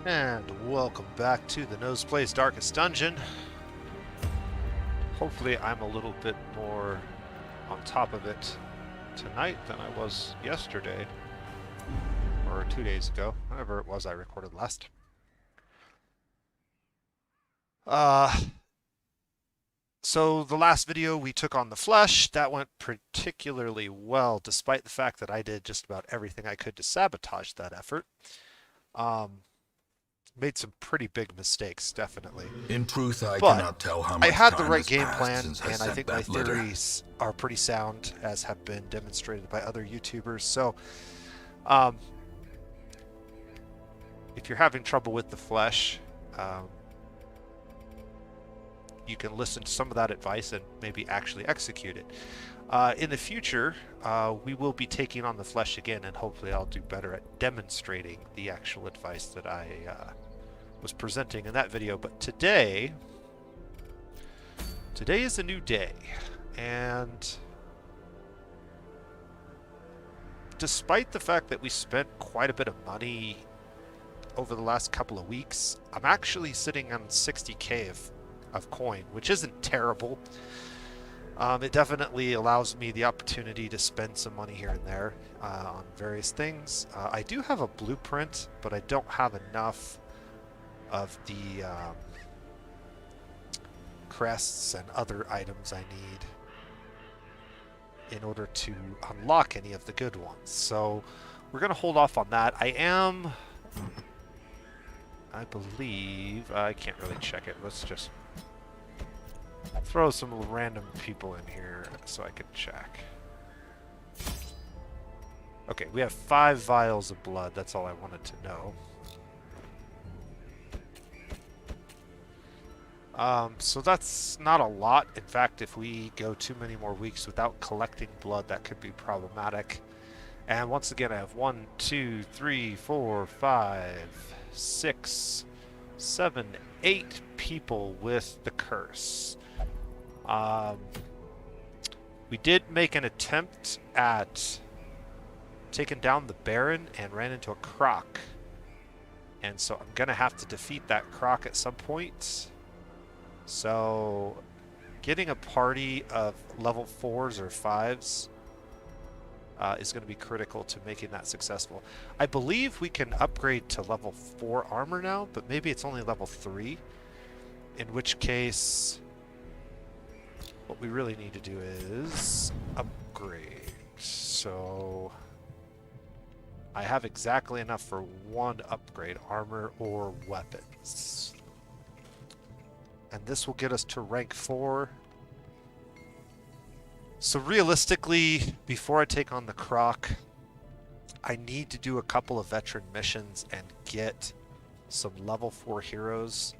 And welcome back to the Nose Play's Darkest Dungeon. Hopefully I'm a little bit more on top of it tonight than I was yesterday, or 2 days ago, whenever it was I recorded last. Uh, so the last video we took on the flesh, that went particularly well, despite the fact that I did just about everything I could to sabotage that effort. Made some pretty big mistakes, definitely. In truth, I But cannot tell how I much had the time right has game passed plan, since I and I sent think my that letter. theories are pretty sound, as have been demonstrated by other YouTubers. So, um, if you're having trouble with the flesh, um, you can listen to some of that advice and maybe actually execute it. In the future, we will be taking on the flesh again, and hopefully I'll do better at demonstrating the actual advice that I was presenting in that video. But today is a new day, and despite the fact that we spent quite a bit of money over the last couple of weeks, I'm actually sitting on 60k of coin, which isn't terrible. It definitely allows me the opportunity to spend some money here and there on various things. I do have a blueprint, but I don't have enough of the crests and other items I need in order to unlock any of the good ones. So we're going to hold off on that. I believe, I can't really check it. Let's just throw some random people in here so I can check. Okay, we have 5 vials of blood. That's all I wanted to know. So that's not a lot. In fact, if we go too many more weeks without collecting blood, that could be problematic. And once again, I have 1, 2, 3, 4, 5, 6, 7, 8 people with the curse. We did make an attempt at taking down the Baron and ran into a croc. And so I'm going to have to defeat that croc at some point. So getting a party of level 4s or 5s is going to be critical to making that successful. I believe we can upgrade to level 4 armor now, but maybe it's only level 3, in which case what we really need to do is upgrade. So I have exactly enough for 1 upgrade, armor or weapons. And this will get us to rank 4. So realistically, before I take on the croc, I need to do a couple of veteran missions and get some level 4 heroes.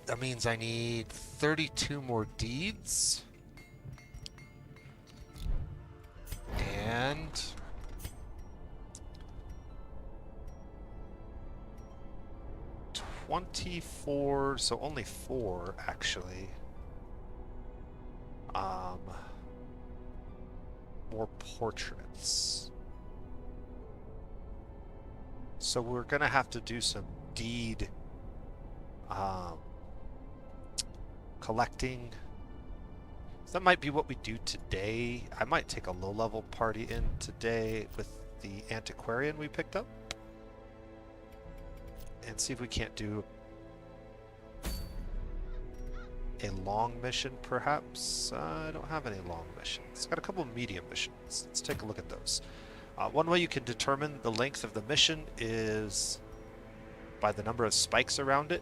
That means I need 32 more deeds. And 24, so only 4 actually. More portraits. So we're gonna have to do some deed collecting. So that might be what we do today. I might take a low-level party in today with the antiquarian we picked up and see if we can't do a long mission, perhaps. I don't have any long missions. Got a couple of medium missions. Let's take a look at those. One way you can determine the length of the mission is by the number of spikes around it.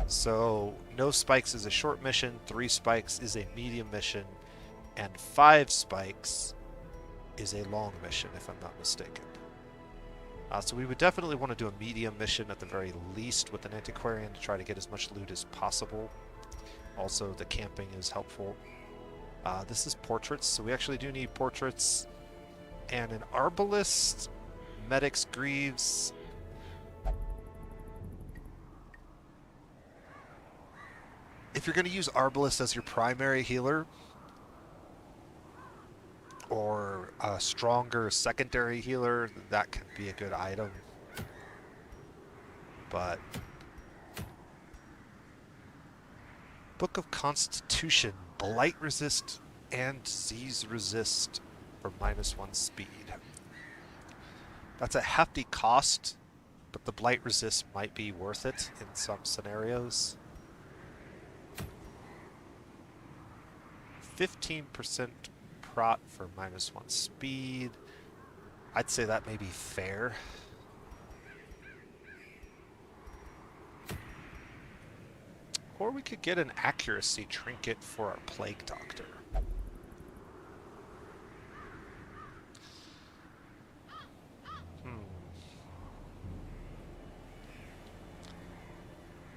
So no spikes is a short mission, 3 spikes is a medium mission, and 5 spikes is a long mission, if I'm not mistaken. So we would definitely want to do a medium mission at the very least with an antiquarian to try to get as much loot as possible. Also, the camping is helpful. This is portraits, so we actually do need portraits. And an arbalist, medics, greaves. If you're going to use arbalist as your primary healer, or a stronger secondary healer, that can be a good item. But Book of Constitution, Blight Resist and Disease Resist for -1 speed. That's a hefty cost, but the Blight Resist might be worth it in some scenarios. 15% prot for -1 speed. I'd say that may be fair. Or we could get an accuracy trinket for our Plague Doctor.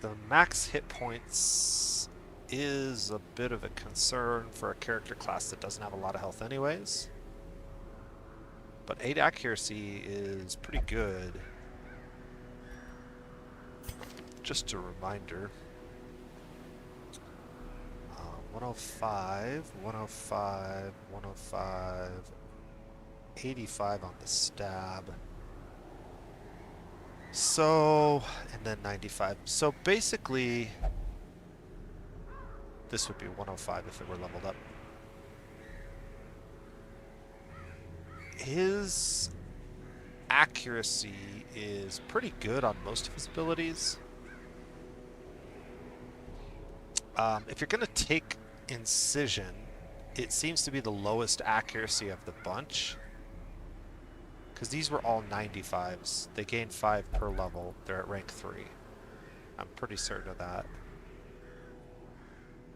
The max hit points is a bit of a concern for a character class that doesn't have a lot of health anyways. But 8 accuracy is pretty good. Just a reminder. 105, 105, 105, 85 on the stab. So, and then 95. So basically, this would be 105 if it were leveled up. His accuracy is pretty good on most of his abilities. If you're going to take Incision, it seems to be the lowest accuracy of the bunch. Because these were all 95s. They gain 5 per level. They're at rank 3. I'm pretty certain of that.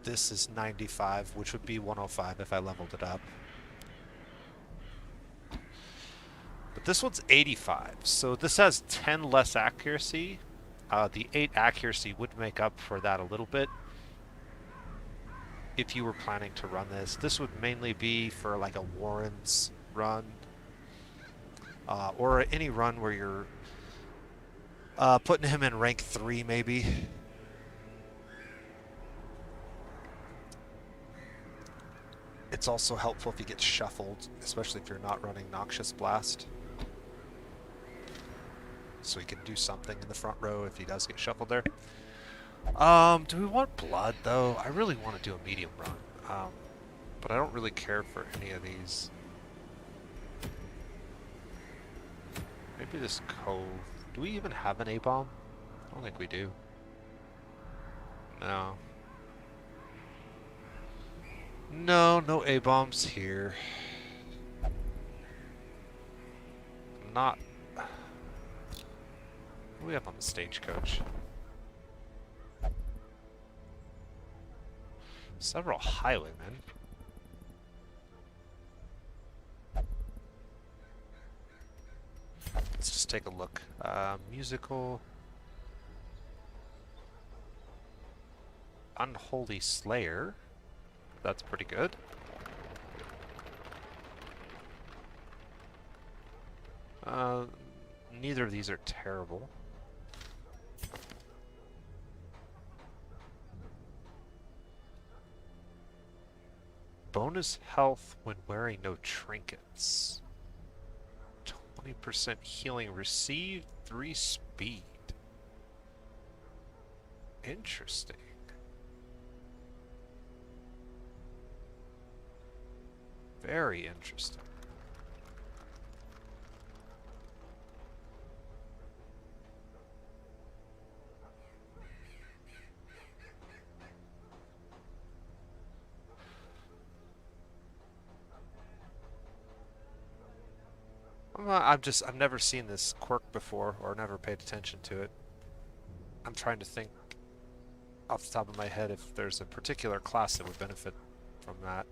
This is 95, which would be 105 if I leveled it up. But this one's 85, so this has 10 less accuracy. The 8 accuracy would make up for that a little bit. If you were planning to run this, this would mainly be for like a Warren's run. Or any run where you're putting him in rank 3 maybe. It's also helpful if he gets shuffled, especially if you're not running Noxious Blast. So he can do something in the front row if he does get shuffled there. Do we want blood though? I really want to do a medium run. But I don't really care for any of these. Maybe this Cove. Do we even have an A-bomb? I don't think we do. No. No A-bombs here. Not... What do we have on the stagecoach? Several highwaymen. Let's just take a look. Musical. Unholy Slayer. That's pretty good. Neither of these are terrible. Bonus health when wearing no trinkets. 20% healing received, 3 speed. Interesting. Very interesting. I've never seen this quirk before, or never paid attention to it. I'm trying to think off the top of my head if there's a particular class that would benefit from that.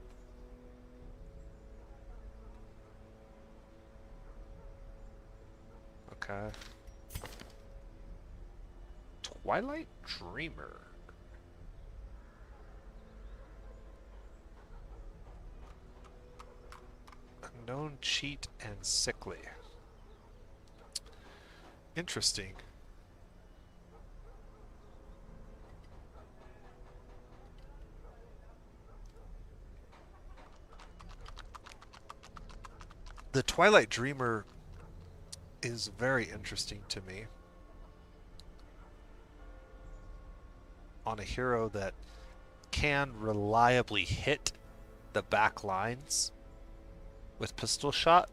Okay. Twilight Dreamer. Unknown, cheat, and sickly. Interesting. The Twilight Dreamer is very interesting to me on a hero that can reliably hit the back lines with pistol shot.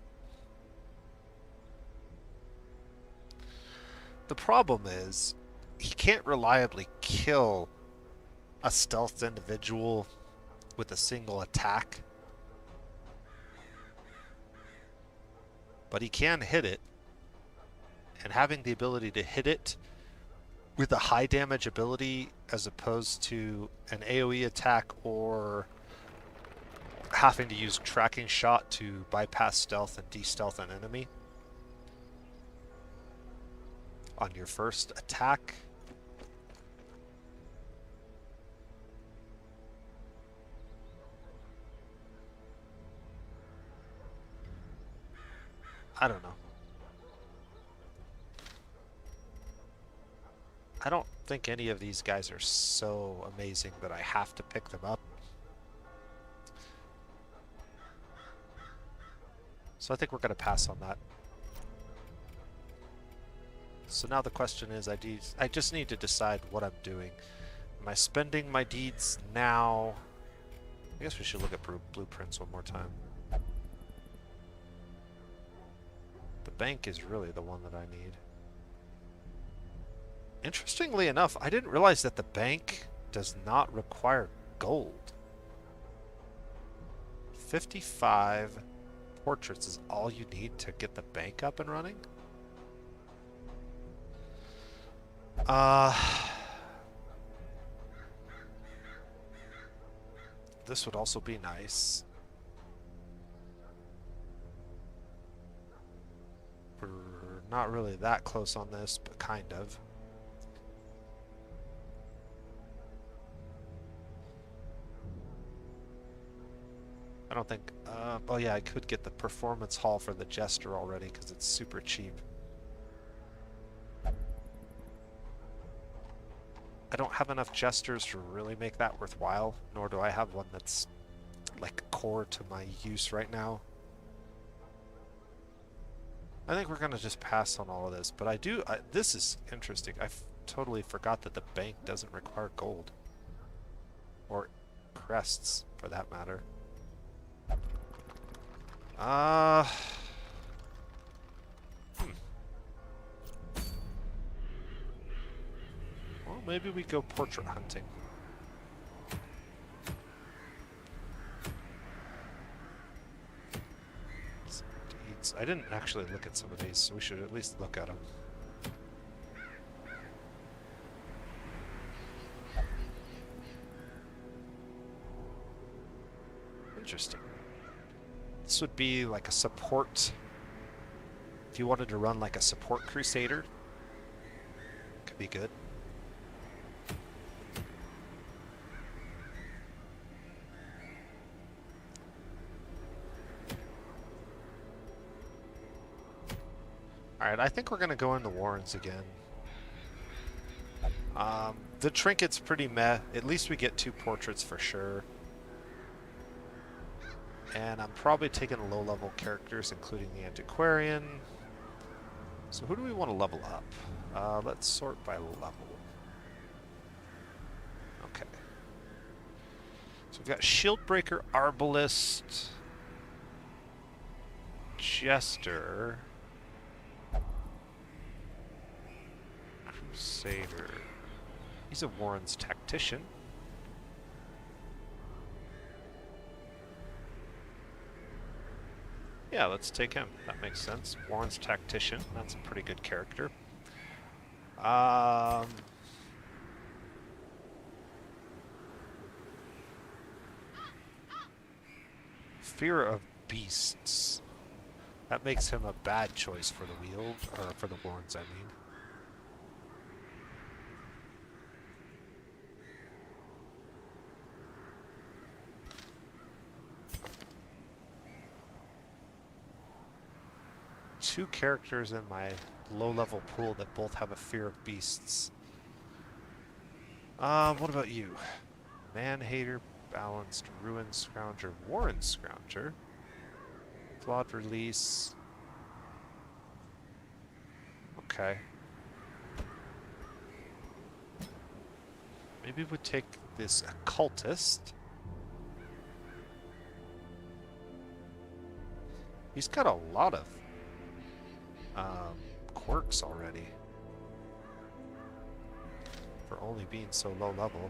The problem is he can't reliably kill a stealthed individual with a single attack, but he can hit it, and having the ability to hit it with a high damage ability as opposed to an AoE attack or having to use tracking shot to bypass stealth and de-stealth an enemy on your first attack. I don't know. I don't think any of these guys are so amazing that I have to pick them up. So I think we're going to pass on that. So now the question is, I just need to decide what I'm doing. Am I spending my deeds now? I guess we should look at blueprints one more time. The bank is really the one that I need. Interestingly enough, I didn't realize that the bank does not require gold. 55 portraits is all you need to get the bank up and running? This would also be nice. We're not really that close on this, but kind of. I don't think... oh yeah, I could get the performance hall for the Jester already because it's super cheap. I don't have enough Jesters to really make that worthwhile, nor do I have one that's like core to my use right now. I think we're going to just pass on all of this, but this is interesting. I totally forgot that the bank doesn't require gold. Or crests, for that matter. Well, maybe we go portrait hunting. I didn't actually look at some of these, so we should at least look at them. Interesting. This would be like a support. If you wanted to run like a support crusader, could be good. Alright, I think we're going to go into Warrens again. The trinket's pretty meh. At least we get 2 portraits for sure. And I'm probably taking low-level characters, including the Antiquarian. So who do we want to level up? Let's sort by level. Okay. So we've got Shieldbreaker, Arbalist, Jester, Crusader. He's a Warren's Tactician. Yeah, let's take him. That makes sense. Warren's Tactician. That's a pretty good character. Fear of Beasts. That makes him a bad choice for the wheel, or for the Warrens, I mean. Two characters in my low-level pool that both have a fear of beasts. What about you? Man-hater, balanced, ruin scrounger, Warren scrounger. Flawed release. Okay. Maybe we take this occultist. He's got a lot of quirks already for only being so low level.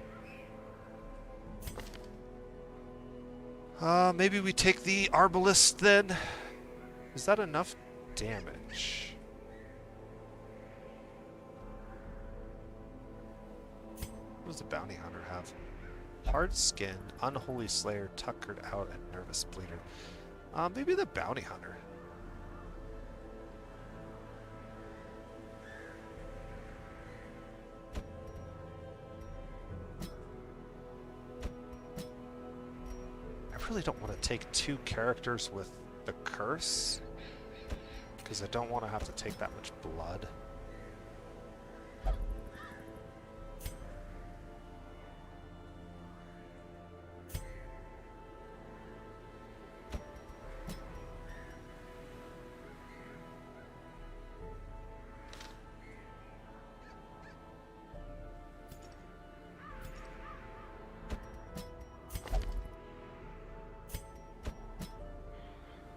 Maybe we take the Arbalist then. Is that enough damage? What does the Bounty Hunter have? Hard Skin, Unholy Slayer, Tuckered Out, and Nervous Bleeder. Maybe the Bounty Hunter. I really don't want to take two characters with the curse, because I don't want to have to take that much blood.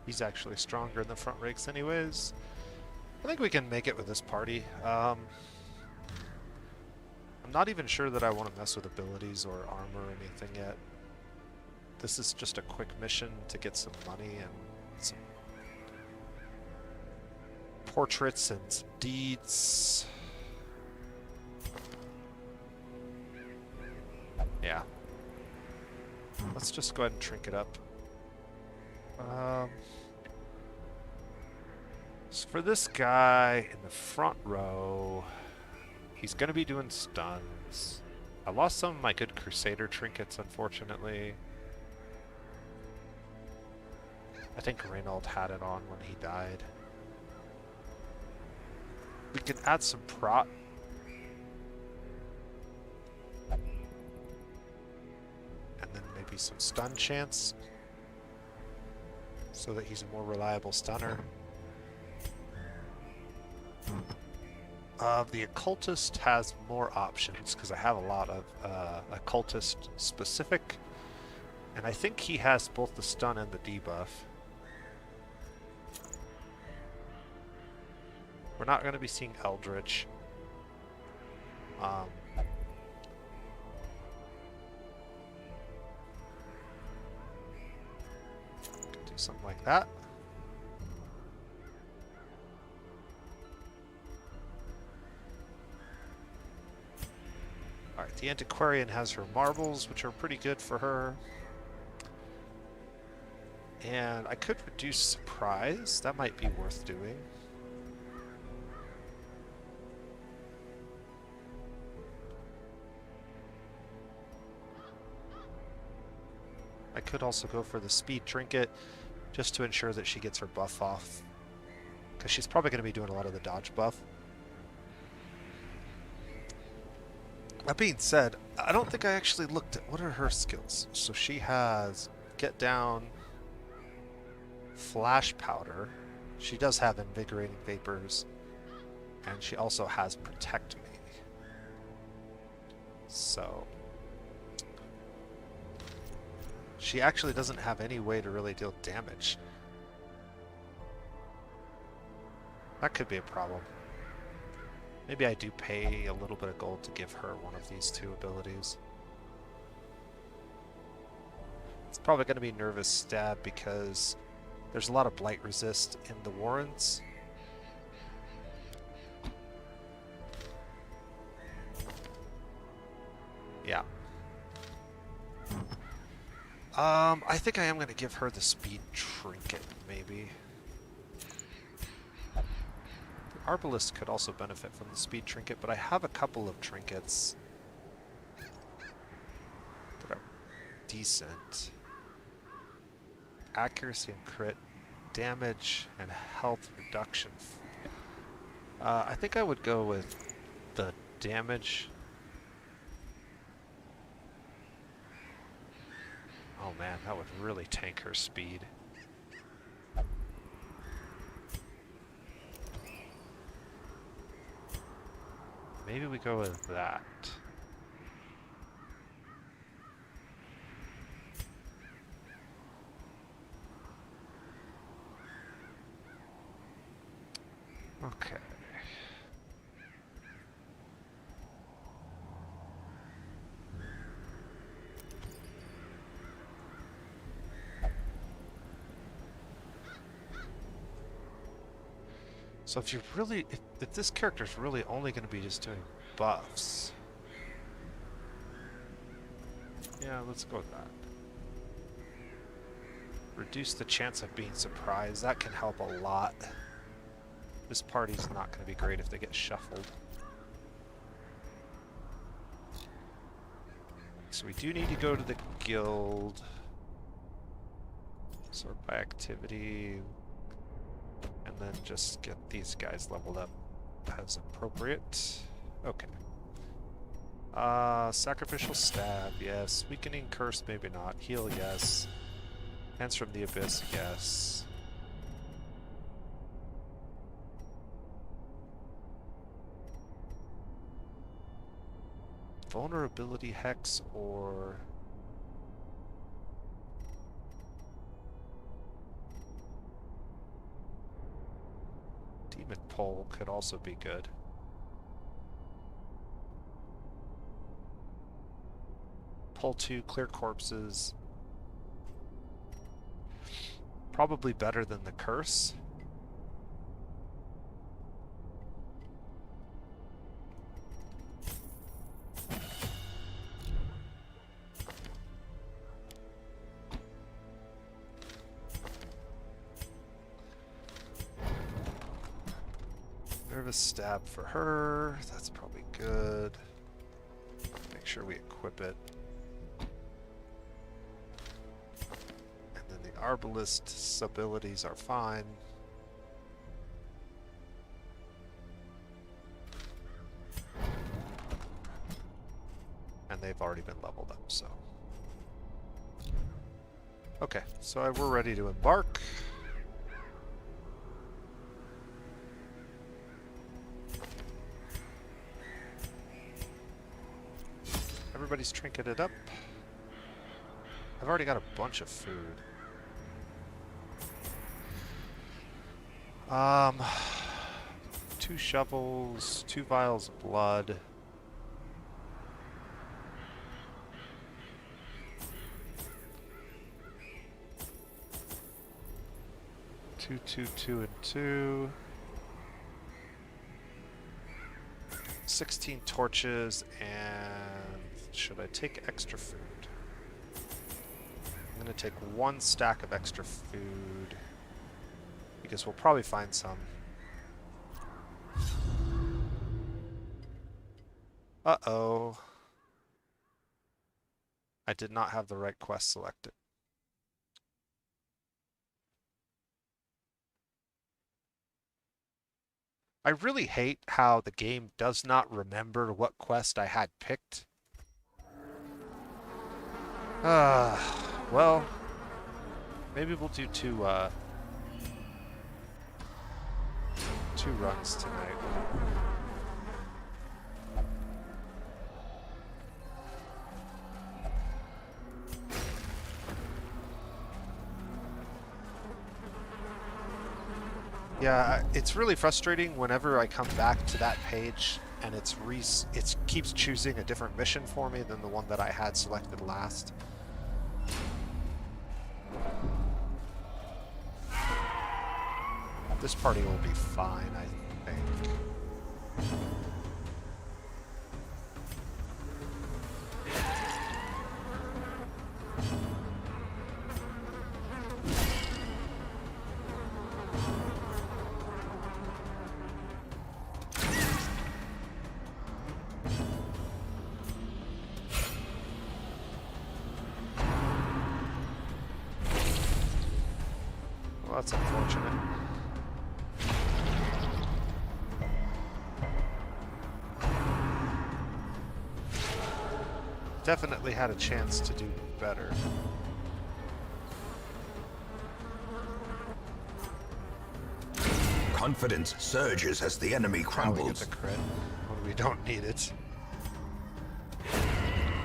He's actually stronger in the front ranks anyways. I think we can make it with this party. I'm not even sure that I want to mess with abilities or armor or anything yet. This is just a quick mission to get some money and some portraits and some deeds. Yeah. Let's just go ahead and trinket up. So for this guy in the front row, he's going to be doing stuns. I lost some of my good Crusader trinkets, unfortunately. I think Reynold had it on when he died. We can add some prot. And then maybe some stun chance, so that he's a more reliable stunner. The occultist has more options because I have a lot of occultist specific, and I think he has both the stun and the debuff. We're not going to be seeing Eldritch. Do something like that. Alright, the Antiquarian has her marbles, which are pretty good for her. And I could reduce surprise. That might be worth doing. I could also go for the speed trinket, just to ensure that she gets her buff off, because she's probably going to be doing a lot of the dodge buff. That being said, I don't think I actually looked at what are her skills. So she has Get Down, Flash Powder. She does have Invigorating Vapors, and she also has Protect Me. So she actually doesn't have any way to really deal damage. That could be a problem. Maybe I do pay a little bit of gold to give her one of these two abilities. It's probably going to be Nervous Stab because there's a lot of Blight Resist in the Warrens. Yeah. I think I am going to give her the Speed Trinket, maybe. The Arbalist could also benefit from the Speed Trinket, but I have a couple of trinkets that are decent. Accuracy and crit, damage, and health reduction. I think I would go with the damage. Oh man, that would really tank her speed. Maybe we go with that. Okay. So if you're really, if this character's really only going to be just doing buffs, yeah, let's go with that. Reduce the chance of being surprised. That can help a lot. This party's not going to be great if they get shuffled. So we do need to go to the guild. Sort by activity. And then just get these guys leveled up as appropriate. Okay. Sacrificial stab, yes. Weakening curse, maybe not. Heal, yes. Hands from the abyss, yes. Vulnerability hex or demon pole could also be good. Pull 2, clear corpses. Probably better than the curse. Nervous stab for her. That's probably good. Make sure we equip it. And then the Arbalist's abilities are fine. And they've already been leveled up, so. Okay, so we're ready to embark. Everybody's trinketed up. I've already got a bunch of food. 2 shovels, 2 vials of blood. Two, and 2. 16 torches, and should I take extra food? I'm going to take 1 stack of extra food, because we'll probably find some. Uh-oh. I did not have the right quest selected. I really hate how the game does not remember what quest I had picked. Well, maybe we'll do 2 runs tonight. Yeah, it's really frustrating whenever I come back to that page and it keeps choosing a different mission for me than the one that I had selected last. This party will be fine, I think. Well, that's unfortunate. Definitely had a chance to do better. Confidence surges as the enemy crumbles. Probably get the crit. we don't need it.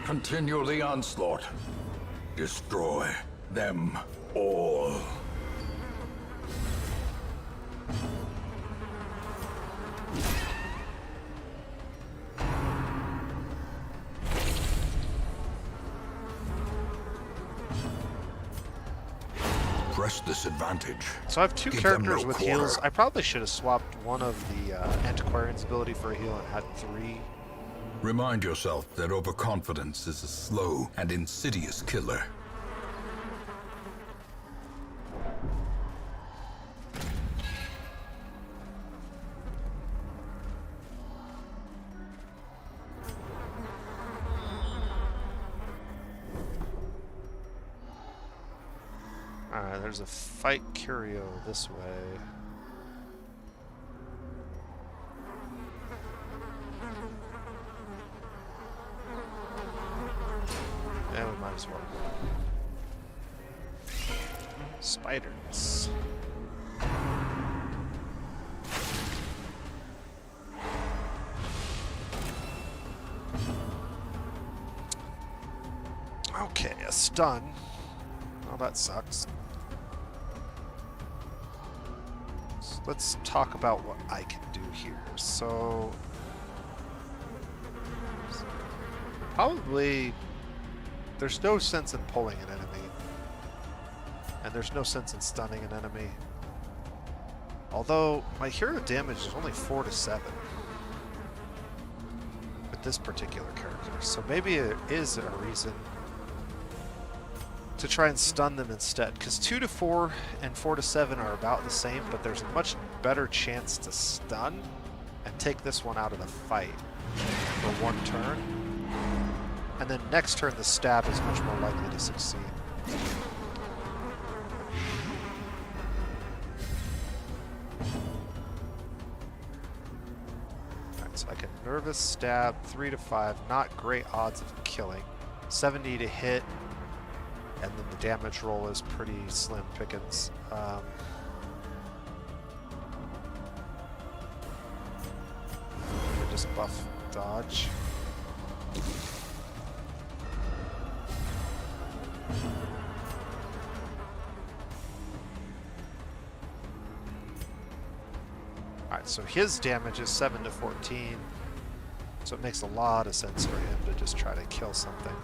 Continue the onslaught. Destroy them all. Press this advantage. So I have two Give characters them no with quarter. heals. I probably should have swapped one of the Antiquarian's ability for a heal and had 3. Remind yourself that overconfidence is a slow and insidious killer. Alright, there's a fight curio this way. Yeah, we might as well. Spiders. Okay, a stun. Oh, that sucks. So let's talk about what I can do here. So probably there's no sense in pulling an enemy, and there's no sense in stunning an enemy. Although my hero damage is only 4 to 7 with this particular character, so maybe it is a reason to try and stun them instead, because 2 to 4 and 4 to 7 are about the same, but there's a much better chance to stun and take this one out of the fight for 1 turn, and then next turn the stab is much more likely to succeed. Alright, so I can nervous stab 3 to 5, not great odds of killing, 70 to hit, and then the damage roll is pretty slim pickings. Just buff dodge. Alright, so his damage is 7 to 14, so it makes a lot of sense for him to just try to kill something.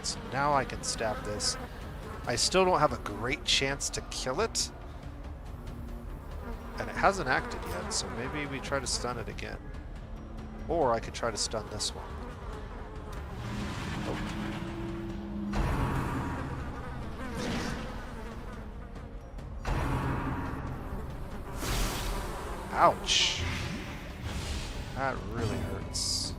So now I can stab this. I still don't have a great chance to kill it, and it hasn't acted yet, so maybe we try to stun it again. Or I could try to stun this one. Oh. Ouch. That really hurts.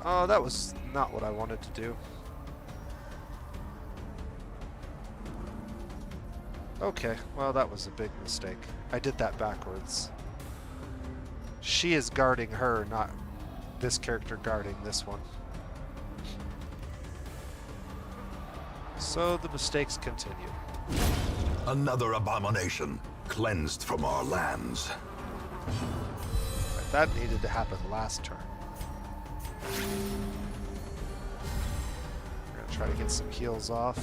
Oh, that was not what I wanted to do. Okay, well that was a big mistake. I did that backwards. She is guarding her, not this character guarding this one. So the mistakes continue. Another abomination cleansed from our lands. Right, that needed to happen last turn. We're gonna try to get some heals off.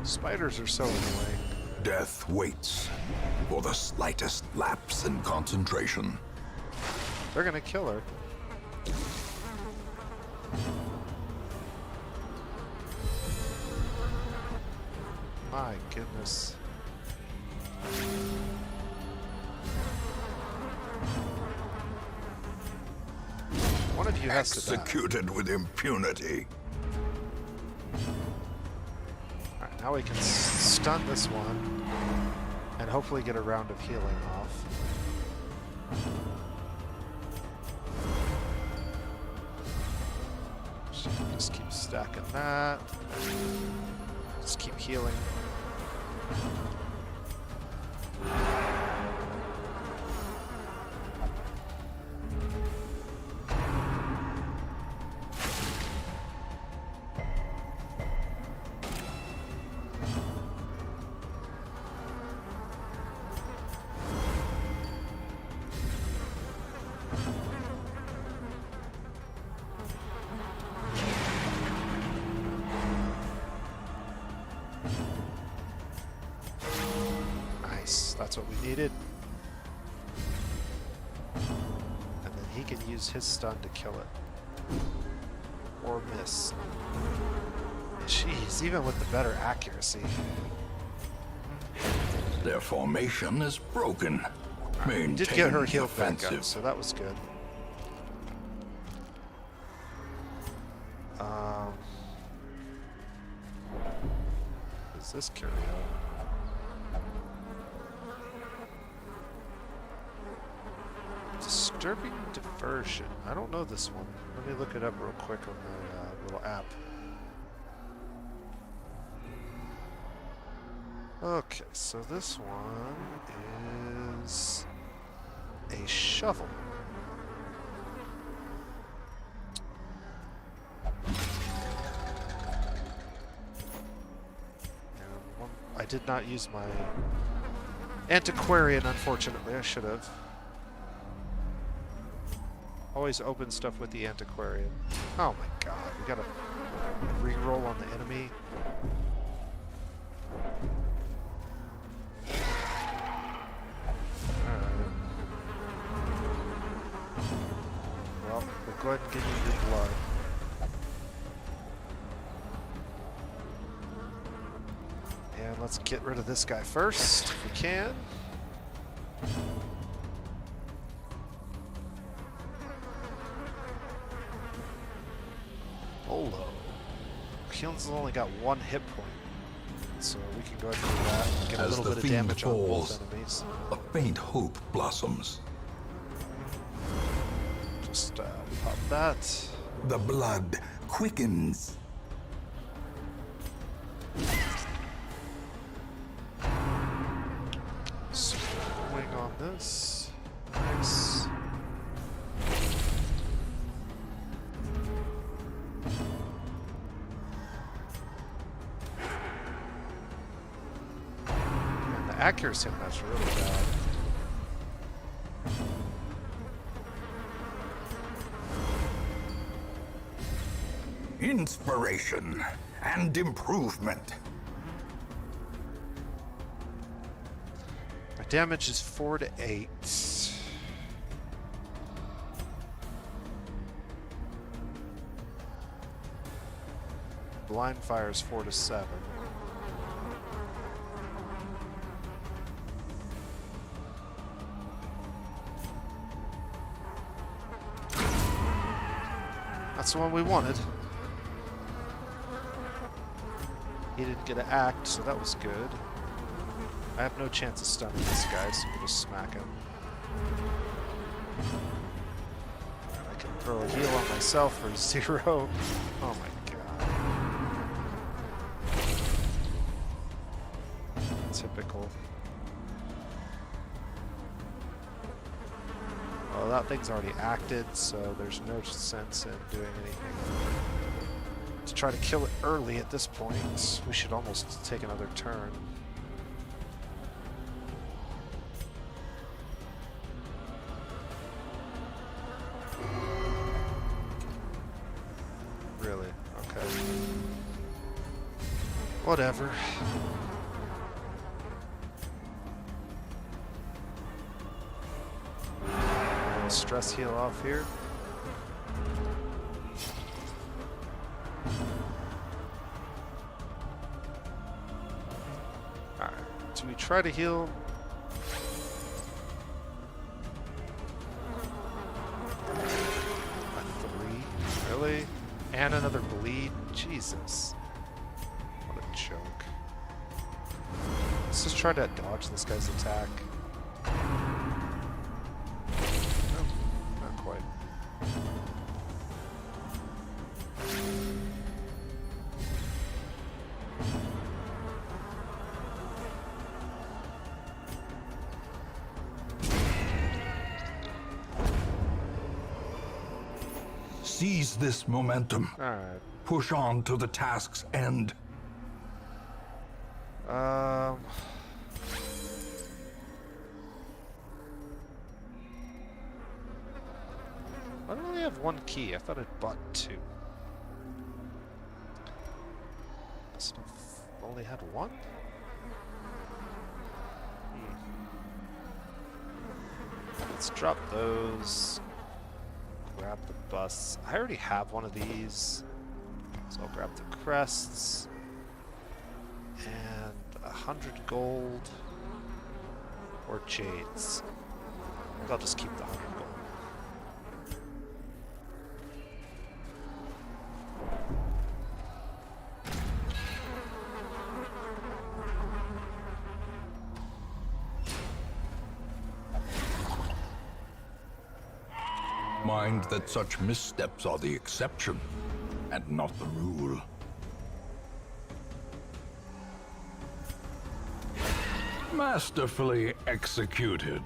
Spiders are so annoying. Death waits for the slightest lapse in concentration. They're gonna kill her. My goodness. One of you has to die. Executed with impunity. Alright, Now we can stun this one and hopefully get a round of healing off. So just keep stacking that. Just keep healing. That's what we needed. And then he can use his stun to kill it. Or miss. Jeez, even with the better accuracy. Their formation is broken. We did get her healed back up, so that was good. Does this carry out? Disturbing diversion. I don't know this one. Let me look it up real quick on the little app. Okay, so this one is a shovel. And I did not use my antiquarian, unfortunately. I should have. Always open stuff with the antiquarian. Oh my god, we gotta re-roll on the enemy. Alright. Well, we'll go ahead and give you your blood. And let's get rid of this guy first, if we can. Keelan's only got 1 hit point, so we can go ahead and do that and get a little bit of damage on both enemies. A faint hope blossoms. Just pop that. The blood quickens. Swing on this. Nice. Accuracy on that's really bad. Inspiration and improvement. My damage is 4 to 8. Blind fire is 4 to 7. That's the one we wanted. He didn't get an act, so that was good. I have no chance of stunning this guy, so we'll just smack him. And I can throw a heal on myself for 0. Oh my god. Typical. Well, that thing's already acted, so there's no sense in doing anything to try to kill it early at this point. We should almost take another turn. Really? Okay. Whatever. Stress heal off here. Alright, do we try to heal? A 3? Really? And another bleed? Jesus. What a joke. just try to dodge this guy's attack. No, not quite. Seize this momentum. Alright. Push on to the task's end. I don't only have one key. I thought I'd bought two. Must have only had one? Let's drop those. Grab the busts. I already have one of these. So I'll grab the crests. And 100 gold. Or jades. I think I'll just keep the 100 gold. Mind that such missteps are the exception, and not the rule. Masterfully executed.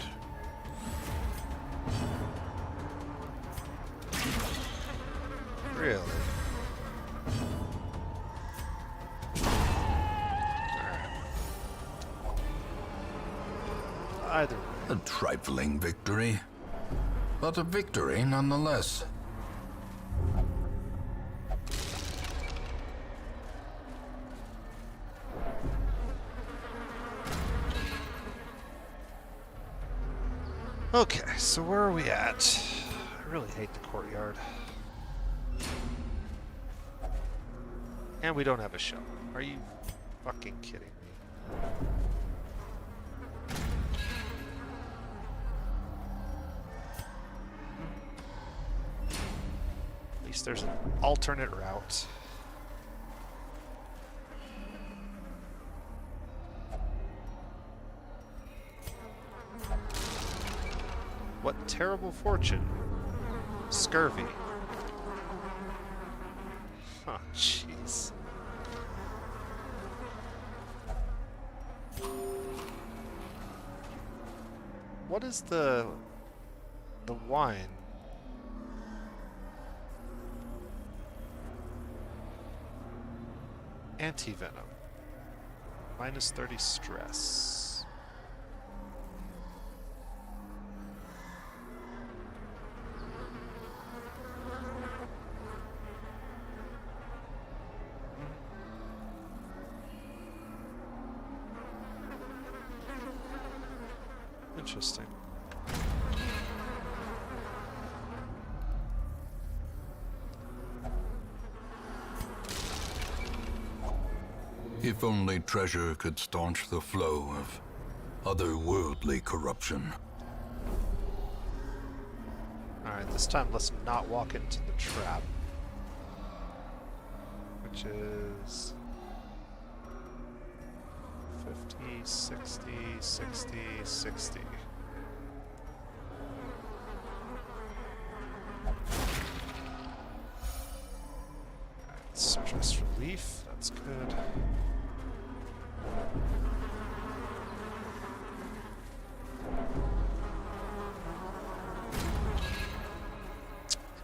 Really? Either way. A trifling victory, but a victory nonetheless. Okay, so where are we at? I really hate the courtyard. And we don't have a show. Are you fucking kidding me? At least there's an alternate route. What terrible fortune. Scurvy. Oh, jeez. What is the wine? Anti-venom. Minus 30 stress. Interesting. If only treasure could staunch the flow of otherworldly corruption. Alright, this time let's not walk into the trap. Which is 50, 60, 60, 60. Stress relief, that's good.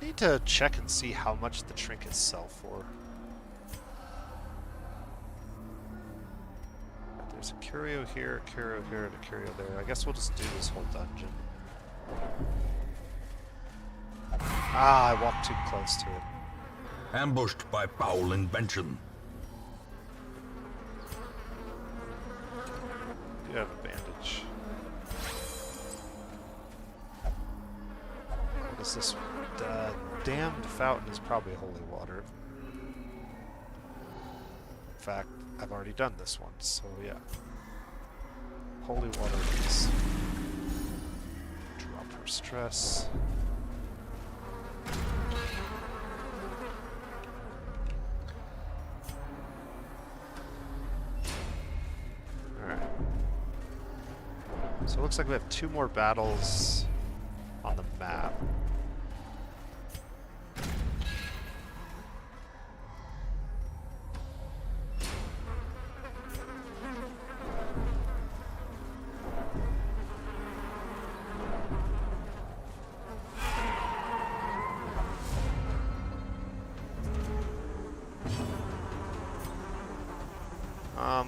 I need to check and see how much the trinkets sell for. There's a curio here, a curio here, and a curio there. I guess we'll just do this whole dungeon. Ah, I walked too close to it. Ambushed by foul invention. You have a bandage. What is this? Damned fountain is probably holy water. In fact, I've already done this one, so yeah. Holy water is. Drop her stress. Alright. looks like we have 2 more battles on the map.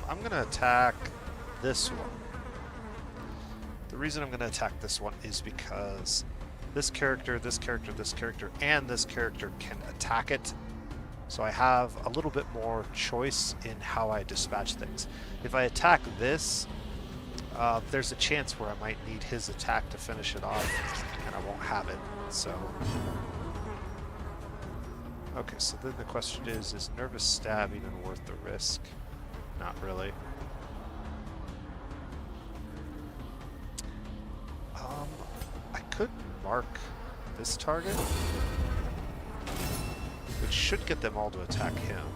I'm gonna attack this one. The reason I'm gonna attack this one is because this character, this character, this character, and this character can attack it. So I have a little bit more choice in how I dispatch things. If I attack this, there's a chance where I might need his attack to finish it off, and I won't have it. So, okay, so then the question is nervous stab even worth the risk? Not really. I could mark this target, which should get them all to attack him.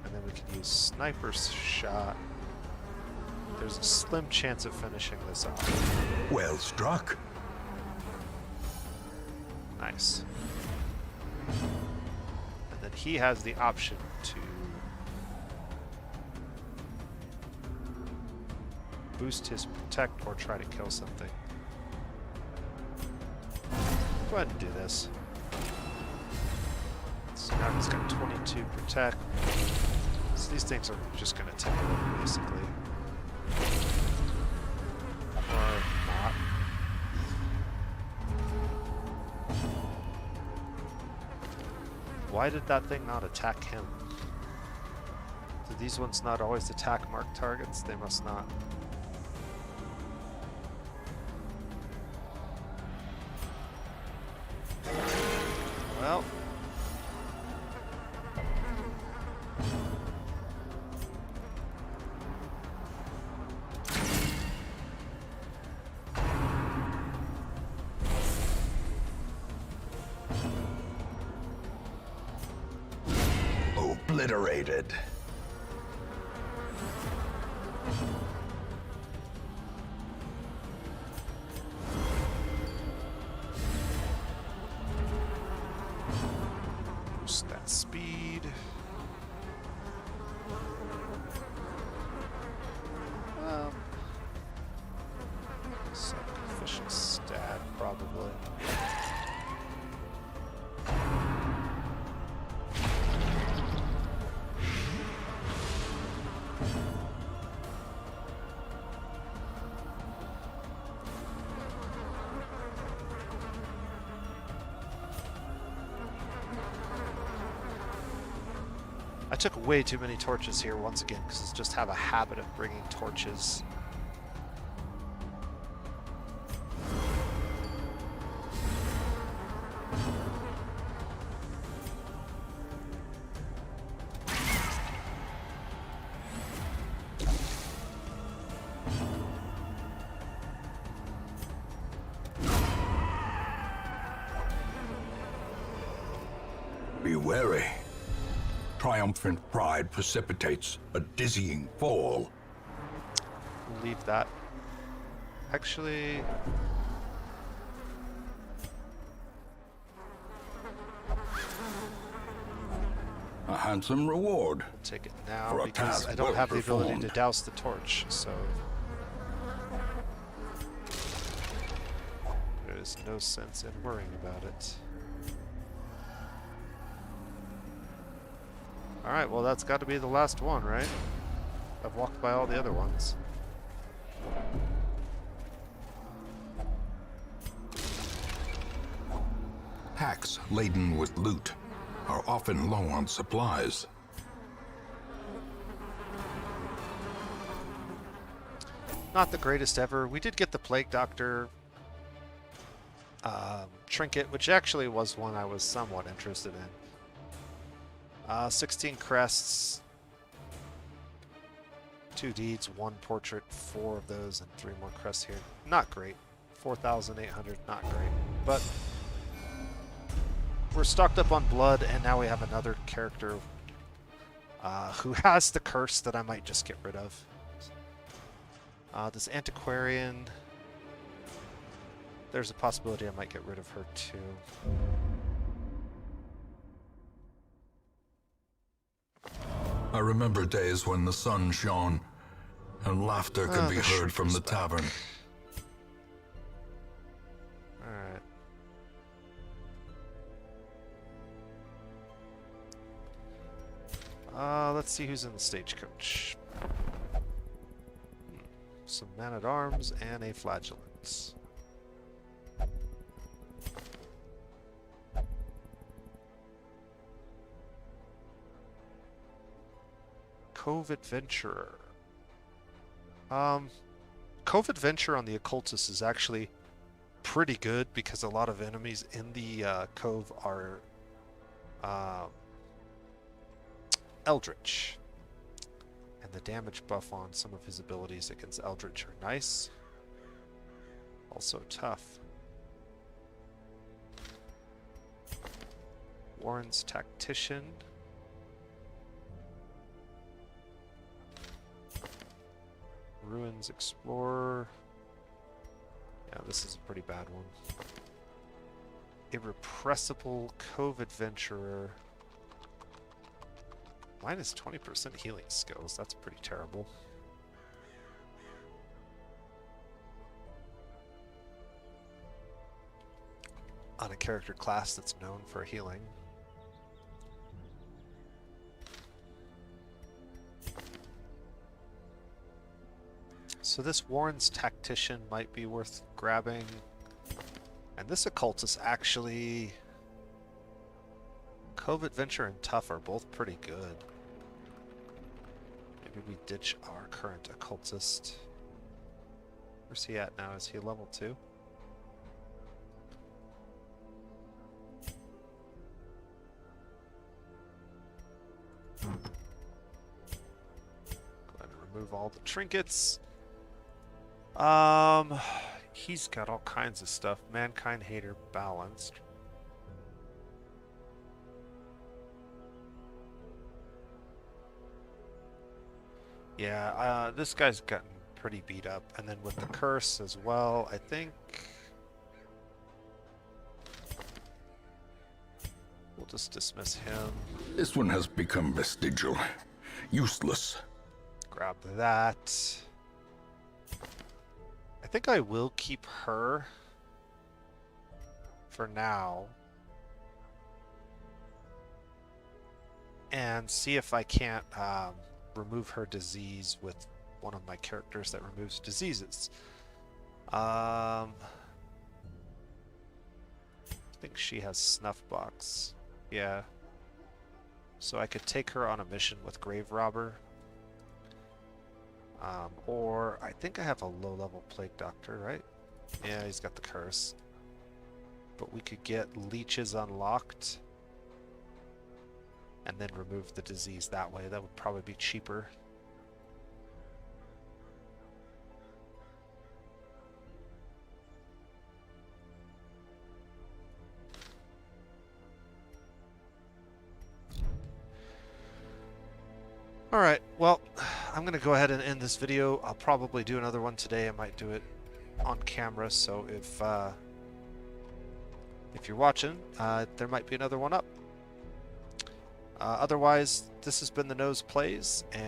And then we can use sniper's shot. There's a slim chance of finishing this off. Well struck. Nice. And then he has the option to boost his protect or try to kill something. Go ahead and do this. So now he's got 22 protect. So these things are just going to take over, basically. Or not. Why did that thing not attack him? Do these ones not always attack marked targets? They must not. Well. Obliterated. Boost that speed. Sacrificial stab, probably. I took way too many torches here once again because I just have a habit of bringing torches. Be wary. Triumphant pride precipitates a dizzying fall. We'll leave that. Actually, A handsome reward. we'll take it now For a because task I don't well have the ability to performed. douse the torch, so there is no sense in worrying about it. Alright, well that's got to be the last one, right? I've walked by all the other ones. Hacks laden with loot are often low on supplies. Not the greatest ever. We did get the Plague Doctor trinket, which actually was one I was somewhat interested in. 16 crests, 2 deeds, 1 portrait, 4 of those, and 3 more crests here. Not great. 4,800, not great. But we're stocked up on blood, and now we have another character who has the curse that I might just get rid of. This antiquarian, there's a possibility I might get rid of her too. I remember days when the sun shone and laughter could be The heard from the Shrieker's back. tavern. Alright. Let's see who's in the stagecoach. Some man-at-arms and a flagellant. Cove Adventurer. Cove Adventurer on the Occultist is actually pretty good because a lot of enemies in the cove are Eldritch. And the damage buff on some of his abilities against Eldritch are nice. Also tough. Warren's Tactician. Ruins Explorer. Yeah, this is a pretty bad one. Irrepressible Cove Adventurer. Minus 20% healing skills. That's pretty terrible. On a character class that's known for healing. So this Warren's Tactician might be worth grabbing. And this Occultist actually... Cove Adventure and Tough are both pretty good. Maybe we ditch our current Occultist. Where's he at now? Is he level 2? Go ahead and remove all the trinkets. He's got all kinds of stuff. Mankind Hater balanced. Yeah, this guy's gotten pretty beat up. And then with the curse as well, I think we'll just dismiss him. This one has become vestigial, useless. Grab that. I think I will keep her for now. And see if I can't remove her disease with one of my characters that removes diseases. I think she has Snuffbox. Yeah. So I could take her on a mission with Grave Robber. Or I think I have a low-level Plague Doctor, right? Yeah, he's got the curse. But we could get leeches unlocked and then remove the disease that way. That would probably be cheaper. Alright, well, I'm going to go ahead and end this video. I'll probably do another one today. I might do it on camera, so if you're watching, there might be another one up. Otherwise, this has been The Nose Plays, and